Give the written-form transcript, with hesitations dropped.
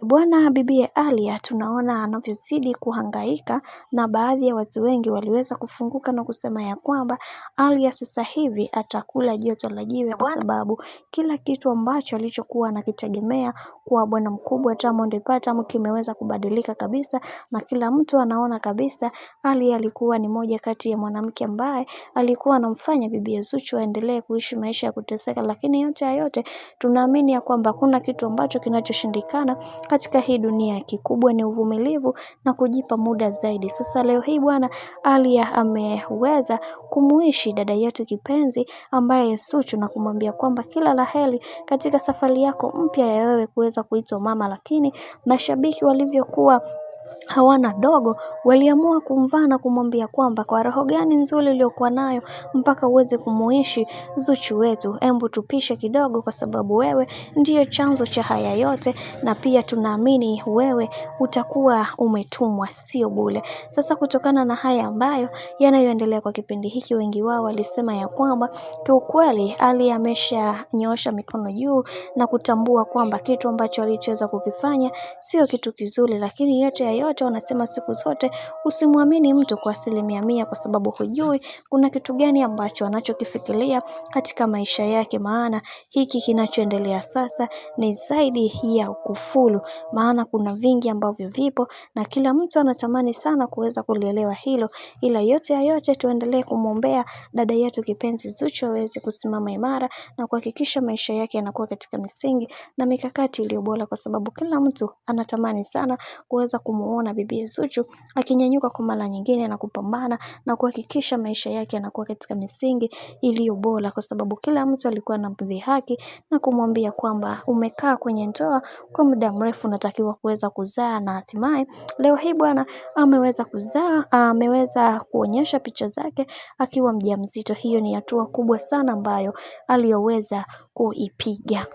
Bwana bibiye Alia tunaona anavyozidi kuhangaika, na baadhi ya watu wengi waliweza kufunguka na kusema ya kwamba Alia sasa hivi atakula joto la jiwe, kwa sababu kila kitu ambacho alichokuwa anakitegemea kwa bwana mkubwa Diamond Platnumz kimeweza kubadilika kabisa, na kila mtu anaona kabisa Alia alikuwa ni moja kati ya mwanamke ambaye alikuwa anamfanya bibi Zuchu aendelee kuishi maisha ya kuteseka. Lakini yote ya yote tunaamini ya kwamba kuna kitu ambacho kinachoshindikana katika hii dunia. Kikubwa ni uvumilivu na kujipa muda zaidi. Sasa leo hii bwana Alia ameweza kumuishi dada yetu kipenzi ambaye Zuchu, na kumwambia kwamba kila laheri katika safari yako mpya ya wewe kuweza kuitwa mama. Lakini mashabiki walivyokuwa hawana dogo, waliamua kumvaa na kumwambia kwamba kwa roho gani nzuri iliyokuwa nayo mpaka uweze kumuishi Zuchu wetu, embu tupishe kidogo, kwa sababu wewe ndiyo chanzo cha haya yote, na pia tunaamini wewe utakuwa umetumwa sio bure. Sasa kutokana na haya ambayo yanayoendelea kwa kipindi hiki, wengi wao walisema ya kwamba kiukweli Ali ameshanyoosha mikono juu na kutambua kwamba kitu ambacho alichoweza kukifanya sio kitu kizuri. Lakini yote ya yote wanasema siku zote usimwamini mtu kwa 100%, kwa sababu hujui kuna kitu gani ambacho anachokifikiria katika maisha yake. Maana hiki kinachoendelea sasa ni zaidi ya kufulu, maana kuna vingi ambavyo vipo na kila mtu anatamani sana kuweza kulielewa hilo. Ila yote ya yote tuendelee kumwombea dada yetu kipenzi Zuchu aweze kusimama imara na kuhakikisha maisha yake yanakuwa katika misingi na mikakati iliyo bora, kwa sababu kila mtu anatamani sana kuweza kumuona bibi Zuchu akinyanyuka kwa mara nyingine na kupambana na kuhakikisha maisha yake yanakuwa katika misingi iliyo bora, kwa sababu kila mtu alikuwa anamdhihaki na kumwambia kwamba umekaa kwenye ndoa kwa muda mrefu, unatakiwa kuweza kuzaa. Na hatimaye leo hii bwana ameweza kuzaa, ameweza kuonyesha picha zake akiwa mjamzito. Hiyo ni hatua kubwa sana ambayo aliyoweza kuipiga.